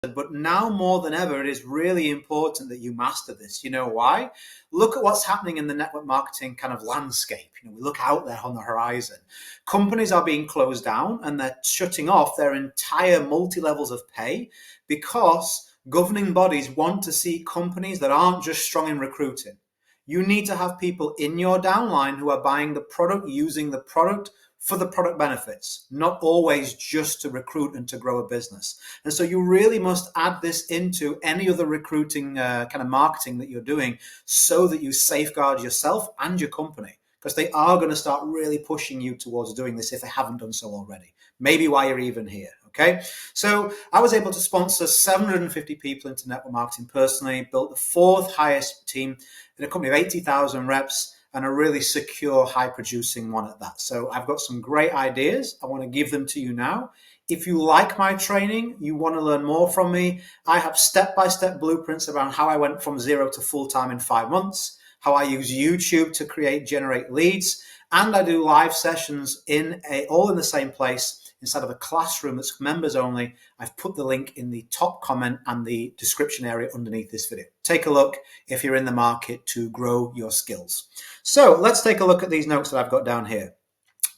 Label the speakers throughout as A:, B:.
A: but now more than ever, it is really important that you master this. You know why? Look at what's happening in the network marketing kind of landscape. We look out there on the horizon. Companies are being closed down and they're shutting off their entire multi-levels of pay because governing bodies want to see companies that aren't just strong in recruiting. You need to have people in your downline who are buying the product, using the product for the product benefits, not always just to recruit and to grow a business. And so you really must add this into any other recruiting kind of marketing that you're doing so that you safeguard yourself and your company, because they are going to start really pushing you towards doing this if they haven't done so already. Maybe why you're even here. Okay, so I was able to sponsor 750 people into network marketing personally, built the fourth highest team in a company of 80,000 reps, and a really secure, high-producing one at that. So I've got some great ideas. I want to give them to you now. If you like my training, you want to learn more from me, I have step-by-step blueprints around how I went from 0 to full-time in 5 months, how I use YouTube to generate leads, and I do live sessions all in the same place instead of a classroom that's members only. I've put the link in the top comment and the description area underneath this video. Take a look if you're in the market to grow your skills. So let's take a look at these notes that I've got down here.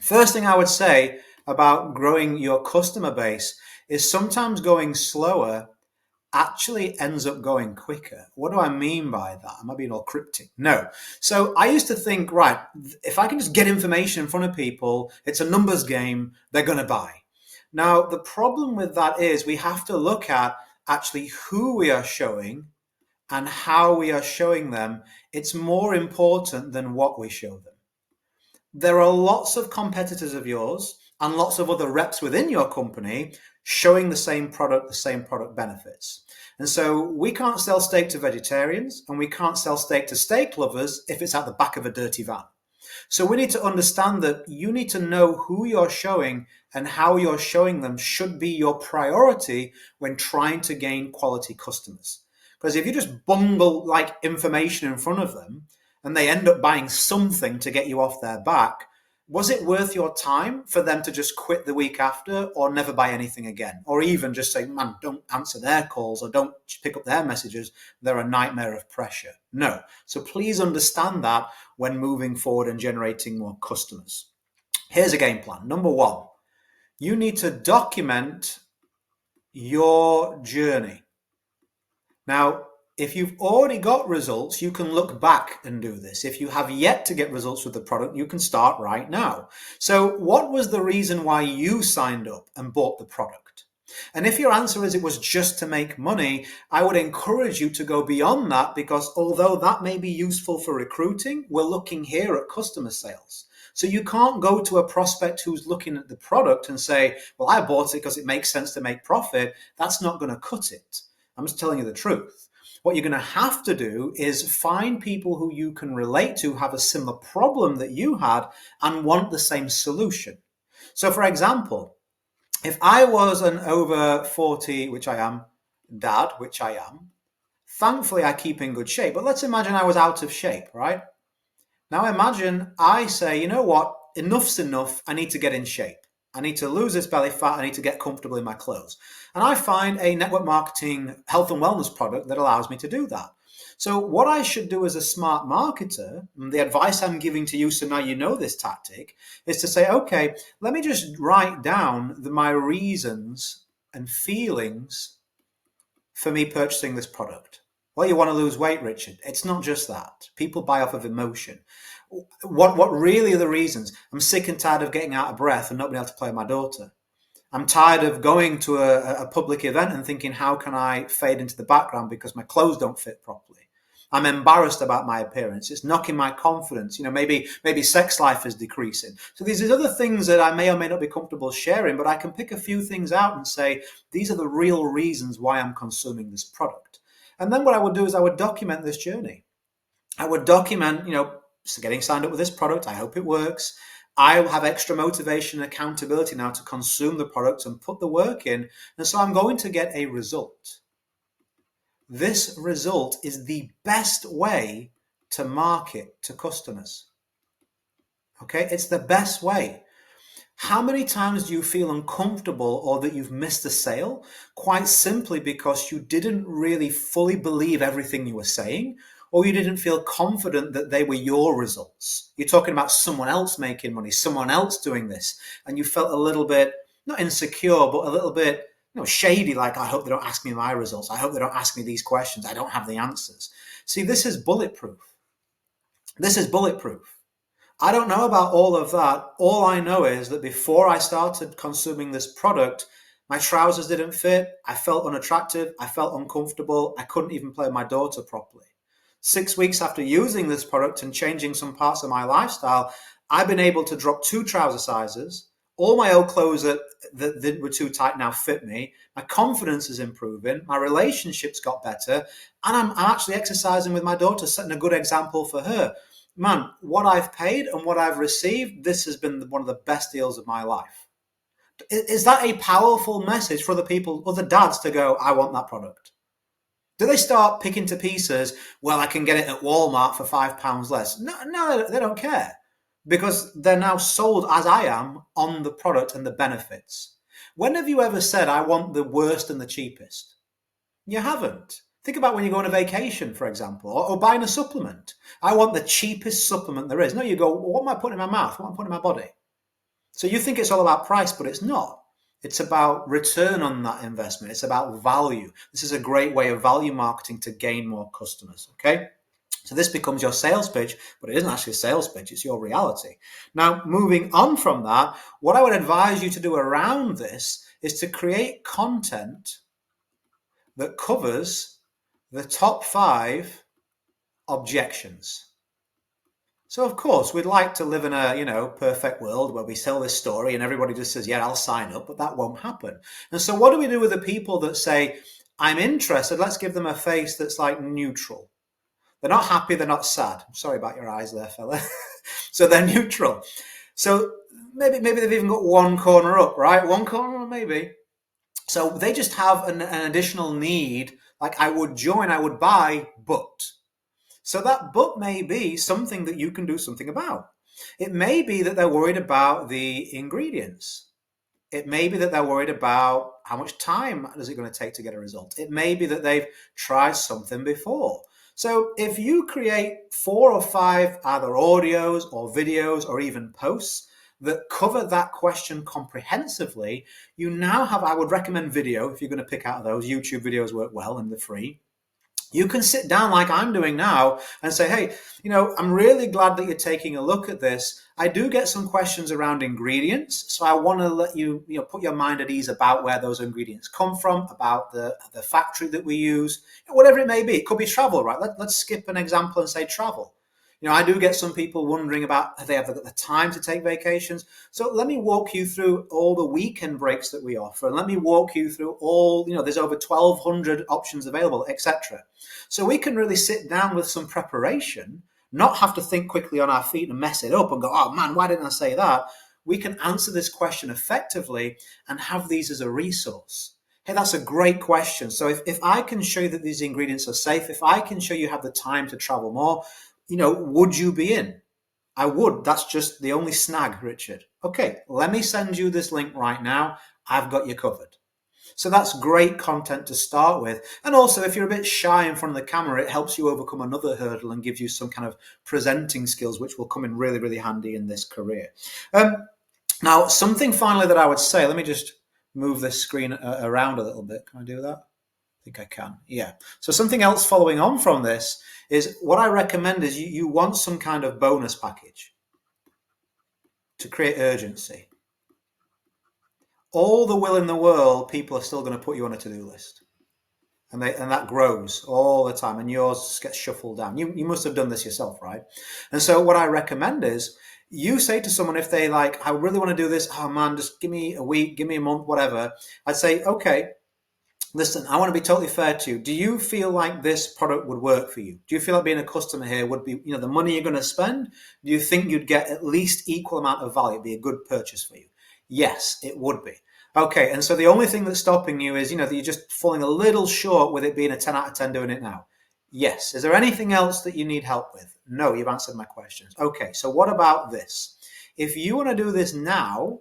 A: First thing I would say about growing your customer base is sometimes going slower actually ends up going quicker. What do I mean by that? Am I being all cryptic? No. So I used to think, right, if I can just get information in front of people, it's a numbers game, they're going to buy. Now, the problem with that is we have to look at actually who we are showing and how we are showing them. It's more important than what we show them. There are lots of competitors of yours and lots of other reps within your company showing the same product benefits. And so we can't sell steak to vegetarians and we can't sell steak to steak lovers if it's at the back of a dirty van. So we need to understand that you need to know who you're showing and how you're showing them should be your priority when trying to gain quality customers. Because if you just bungle like information in front of them and they end up buying something to get you off their back, was it worth your time for them to just quit the week after or never buy anything again? Or even just say, man, don't answer their calls or don't pick up their messages. They're a nightmare of pressure. No. So please understand that when moving forward and generating more customers. Here's a game plan. Number one, you need to document your journey. Now, if you've already got results, you can look back and do this. If you have yet to get results with the product, you can start right now. So what was the reason why you signed up and bought the product? And if your answer is it was just to make money, I would encourage you to go beyond that, because although that may be useful for recruiting, we're looking here at customer sales. So you can't go to a prospect who's looking at the product and say, well, I bought it because it makes sense to make profit. That's not going to cut it. I'm just telling you the truth. What you're going to have to do is find people who you can relate to, have a similar problem that you had, and want the same solution. So, for example, if I was an over 40, which I am, dad, which I am, thankfully I keep in good shape. But let's imagine I was out of shape, right? Now imagine I say, you know what, enough's enough, I need to get in shape. I need to lose this belly fat. I need to get comfortable in my clothes. And I find a network marketing health and wellness product that allows me to do that. So what I should do as a smart marketer, and the advice I'm giving to you, so now you know this tactic, is to say, okay, let me just write down my reasons and feelings for me purchasing this product. Well, you want to lose weight, Richard. It's not just that. People buy off of emotion. What really are the reasons? I'm sick and tired of getting out of breath and not being able to play with my daughter. I'm tired of going to a public event and thinking, how can I fade into the background because my clothes don't fit properly? I'm embarrassed about my appearance. It's knocking my confidence. Maybe sex life is decreasing. So these are other things that I may or may not be comfortable sharing, but I can pick a few things out and say, these are the real reasons why I'm consuming this product. And then what I would do is I would document this journey. I would document, so getting signed up with this product, I hope it works. I will have extra motivation and accountability now to consume the product and put the work in. And so I'm going to get a result. This result is the best way to market to customers. Okay, it's the best way. How many times do you feel uncomfortable or that you've missed a sale quite simply because you didn't really fully believe everything you were saying, or you didn't feel confident that they were your results? You're talking about someone else making money, someone else doing this, and you felt a little bit, not insecure, but a little bit, shady, like, I hope they don't ask me my results. I hope they don't ask me these questions. I don't have the answers. See, this is bulletproof. This is bulletproof. I don't know about all of that. All I know is that before I started consuming this product, my trousers didn't fit. I felt unattractive. I felt uncomfortable. I couldn't even play with my daughter properly. 6 weeks after using this product and changing some parts of my lifestyle, I've been able to drop 2 trouser sizes. All my old clothes that were too tight now fit me. My confidence is improving. My relationships got better. And I'm actually exercising with my daughter, setting a good example for her. Man, what I've paid and what I've received, this has been one of the best deals of my life. Is that a powerful message for other people, other dads to go, I want that product? Do they start picking to pieces, well, I can get it at Walmart for £5 less? No, they don't care, because they're now sold, as I am, on the product and the benefits. When have you ever said, I want the worst and the cheapest? You haven't. Think about when you go on a vacation, for example, or buying a supplement. I want the cheapest supplement there is. No, you go, well, what am I putting in my mouth? What am I putting in my body? So you think it's all about price, but it's not. It's about return on that investment. It's about value. This is a great way of value marketing to gain more customers, okay? So this becomes your sales pitch, but it isn't actually a sales pitch, it's your reality. Now, moving on from that, what I would advise you to do around this is to create content that covers the top 5 objections. So of course, we'd like to live in a, perfect world where we sell this story and everybody just says, yeah, I'll sign up, but that won't happen. And so what do we do with the people that say, I'm interested? Let's give them a face that's like neutral. They're not happy, they're not sad. I'm sorry about your eyes there, fella. So they're neutral. So maybe they've even got one corner up, right? One corner, maybe. So they just have an additional need, like I would join, I would buy, but. So that but may be something that you can do something about. It may be that they're worried about the ingredients. It may be that they're worried about how much time is it going to take to get a result. It may be that they've tried something before. So if you create 4 or 5 either audios or videos or even posts that cover that question comprehensively, you now have, I would recommend video if you're going to pick out of those. YouTube videos work well and they're free. You can sit down like I'm doing now and say, hey, I'm really glad that you're taking a look at this. I do get some questions around ingredients, so I want to let you, put your mind at ease about where those ingredients come from, about the factory that we use, whatever it may be. It could be travel, right? Let's skip an example and say travel. I do get some people wondering about, have they ever got the time to take vacations? So let me walk you through all the weekend breaks that we offer. And let me walk you through all, there's over 1,200 options available, etc. So we can really sit down with some preparation, not have to think quickly on our feet and mess it up and go, oh man, why didn't I say that? We can answer this question effectively and have these as a resource. Hey, that's a great question. So if I can show you that these ingredients are safe, if I can show you have the time to travel more, would you be in? I would. That's just the only snag, Richard. Okay, let me send you this link right now. I've got you covered. So that's great content to start with. And also, if you're a bit shy in front of the camera, it helps you overcome another hurdle and gives you some kind of presenting skills, which will come in really, really handy in this career. Now, something finally that I would say, let me just move this screen around a little bit. Can I do that? I think I can. Yeah. So something else following on from this is what I recommend is you want some kind of bonus package to create urgency. All the will in the world, people are still going to put you on a to-do list. And that grows all the time, and yours gets shuffled down. You must have done this yourself, right? And so what I recommend is you say to someone, if they like, I really want to do this, oh man, just give me a week, give me a month, whatever. I'd say, okay, listen, I want to be totally fair to you. Do you feel like this product would work for you? Do you feel like being a customer here would be, the money you're going to spend? Do you think you'd get at least equal amount of value? It'd be a good purchase for you? Yes, it would be. Okay, and so the only thing that's stopping you is, that you're just falling a little short with it being a 10 out of 10 doing it now. Yes. Is there anything else that you need help with? No, you've answered my questions. Okay, so what about this? If you want to do this now,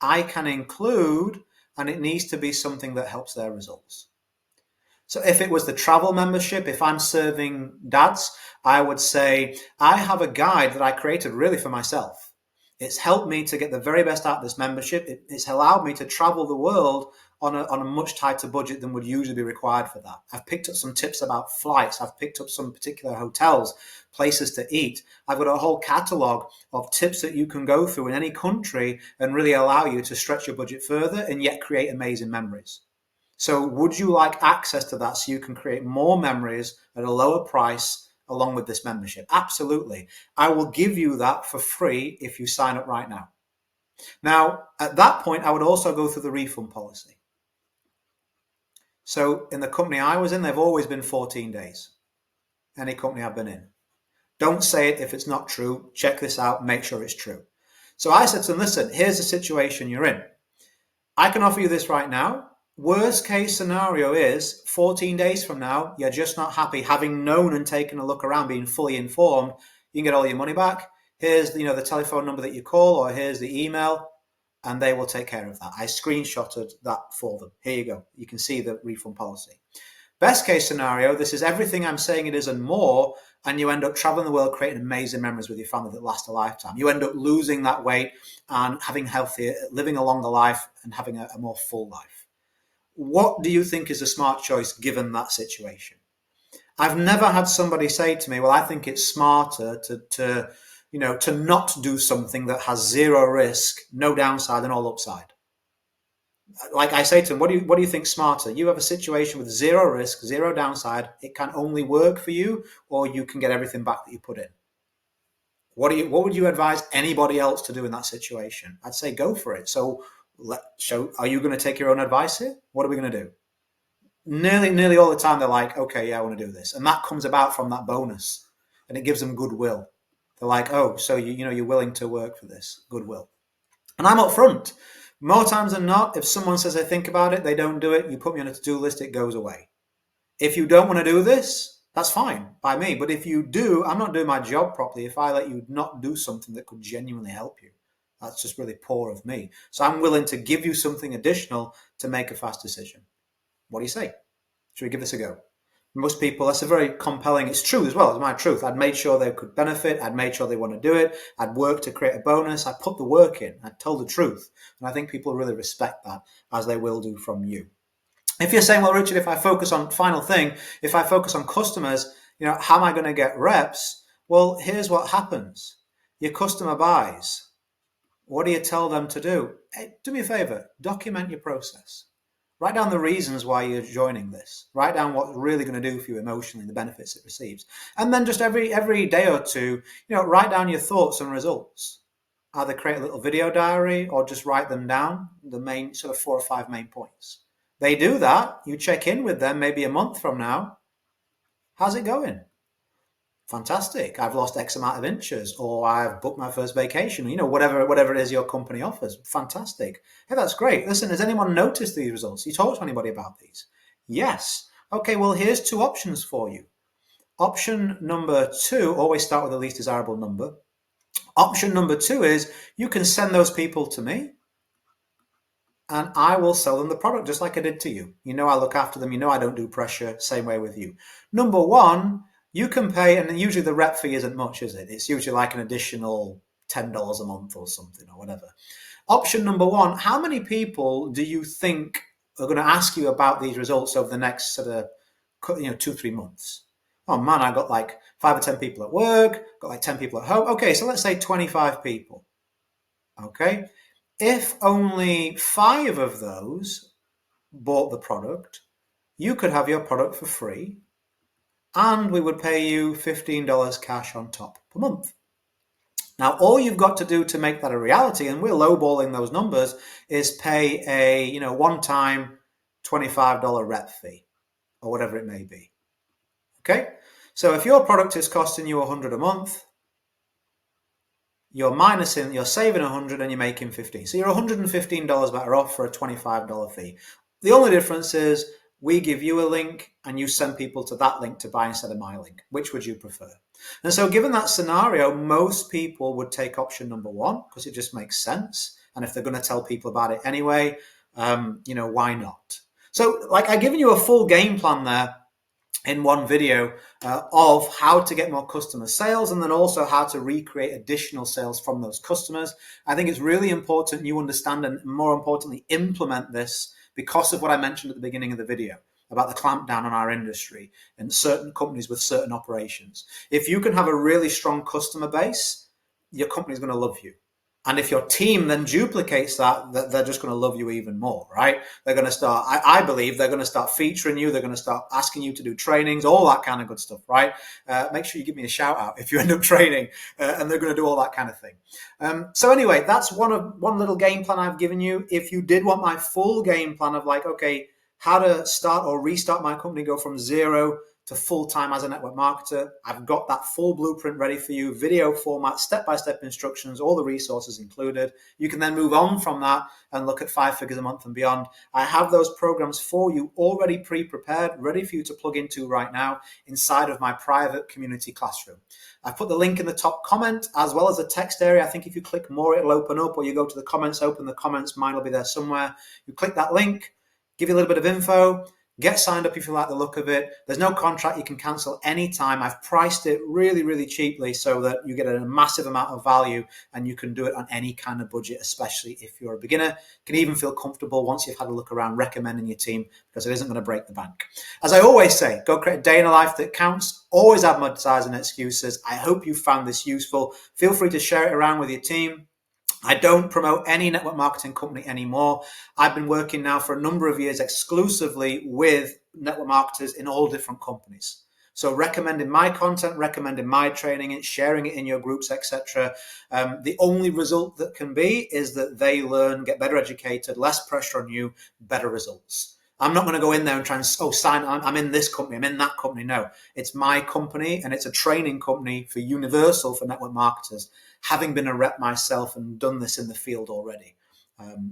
A: I can include, and it needs to be something that helps their results. So if it was the travel membership, if I'm serving dads, I would say, I have a guide that I created really for myself. It's helped me to get the very best out of this membership. It's allowed me to travel the world on a much tighter budget than would usually be required for that. I've picked up some tips about flights. I've picked up some particular hotels, places to eat. I've got a whole catalogue of tips that you can go through in any country and really allow you to stretch your budget further and yet create amazing memories. So would you like access to that so you can create more memories at a lower price along with this membership? Absolutely. I will give you that for free if you sign up right now. Now, at that point, I would also go through the refund policy. So in the company I was in, they've always been 14 days. Any company I've been in. Don't say it if it's not true. Check this out. Make sure it's true. So I said to them, listen, here's the situation you're in. I can offer you this right now. Worst case scenario is 14 days from now, you're just not happy, having known and taken a look around, being fully informed, you can get all your money back. Here's the telephone number that you call, or here's the email, and they will take care of that. I screenshotted that for them. Here you go. You can see the refund policy. Best case scenario, this is everything I'm saying it is and more, and you end up traveling the world, creating amazing memories with your family that last a lifetime. You end up losing that weight and having healthier, living a longer life and having a more full life. What do you think is a smart choice given that situation? I've never had somebody say to me, well, I think it's smarter to not do something that has zero risk, no downside, and all upside. Like I say to them, what do you think smarter? You have a situation with zero risk, zero downside. It can only work for you, or you can get everything back that you put in. What would you advise anybody else to do in that situation? I'd say go for it. So are you going to take your own advice here? What are we going to do? Nearly all the time they're like, okay, yeah, I want to do this, and that comes about from that bonus, and it gives them goodwill. They're like, oh, so you're willing to work for this, goodwill. And I'm up front. More times than not, if someone says they think about it, they don't do it, you put me on a to-do list, it goes away. If you don't want to do this, that's fine by me. But if you do, I'm not doing my job properly if I let you not do something that could genuinely help you. That's just really poor of me. So I'm willing to give you something additional to make a fast decision. What do you say? Should we give this a go? Most people, that's a very compelling, it's true as well, it's my truth. I'd made sure they could benefit, I'd made sure they want to do it, I'd worked to create a bonus, I put the work in, I'd told the truth. And I think people really respect that, as they will do from you. If you're saying, well, Richard, if I focus on customers, how am I going to get reps? Well, here's what happens. Your customer buys. What do you tell them to do? Hey, do me a favor, document your process. Write down the reasons why you're joining this. Write down what's really going to do for you emotionally, the benefits it receives. And then just every day or two, write down your thoughts and results. Either create a little video diary or just write them down, the main sort of 4 or 5 main points. They do that. You check in with them maybe a month from now. How's it going? Fantastic. I've lost X amount of inches, or I've booked my first vacation, whatever it is your company offers. Fantastic. Hey, that's great. Listen, has anyone noticed these results? You talked to anybody about these? Yes. Okay, well, here's 2 options for you. Option number 2, always start with the least desirable number. Option number 2 is you can send those people to me and I will sell them the product just like I did to you. I look after them. I don't do pressure. Same way with you. Number 1, you can pay, and usually the rep fee isn't much, is it? It's usually like an additional $10 a month or something or whatever. Option number 1, how many people do you think are going to ask you about these results over the next sort of 2-3 months? Oh man, I got like 5 or 10 people at work, got like 10 people at home. Okay, so let's say 25 people. Okay. If only 5 of those bought the product, you could have your product for free, and we would pay you $15 cash on top per month. Now, all you've got to do to make that a reality, and we're lowballing those numbers, is pay a one-time $25 rep fee or whatever it may be. Okay, so if your product is costing you $100 a month, you're saving $100 and you're making $15. So you're $115 better off for a $25 fee. The only difference is we give you a link and you send people to that link to buy instead of my link. Which would you prefer? And so given that scenario, most people would take option number 1 because it just makes sense. And if they're going to tell people about it anyway, why not? So, like, I've given you a full game plan there in one video of how to get more customer sales, and then also how to recreate additional sales from those customers. I think it's really important you understand, and more importantly, implement this, because of what I mentioned at the beginning of the video about the clampdown on our industry and certain companies with certain operations. If you can have a really strong customer base, your company's going to love you. And if your team then duplicates that, they're just going to love you even more, right? They're going to start, I believe they're going to start featuring you. They're going to start asking you to do trainings, all that kind of good stuff, right? Make sure you give me a shout out if you end up training, and they're going to do all that kind of thing. So anyway, that's one little game plan I've given you. If you did want my full game plan of like, okay, how to start or restart my company, go from zero to full-time as a network marketer, I've got that full blueprint ready for you, video format, step-by-step instructions, all the resources included. You can then move on from that and look at 5 figures a month and beyond. I have those programs for you already pre-prepared, ready for you to plug into right now inside of my private community classroom. I've put the link in the top comment as well as the text area. I think if you click more, it'll open up, or you go to the comments, open the comments, mine will be there somewhere. You click that link, give you a little bit of info, get signed up if you like the look of it. There's no contract. You can cancel anytime. I've priced it really, really cheaply so that you get a massive amount of value, and you can do it on any kind of budget, especially if you're a beginner. You can even feel comfortable once you've had a look around recommending your team, because it isn't going to break the bank. As I always say, go create a day in a life that counts. Always advertising excuses. I hope you found this useful. Feel free to share it around with your team. I don't promote any network marketing company anymore. I've been working now for a number of years exclusively with network marketers in all different companies. So recommending my content, recommending my training, and sharing it in your groups, etc. The only result that can be is that they learn, get better educated, less pressure on you, better results. I'm not going to go in there and try and sign. I'm in this company, I'm in that company. No, it's my company, and it's a training company for universal for network marketers, having been a rep myself and done this in the field already.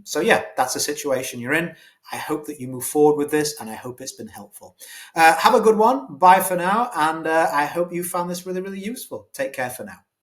A: So yeah, that's the situation you're in. I hope that you move forward with this, and I hope it's been helpful. Have a good one. Bye for now. And I hope you found this really, really useful. Take care for now.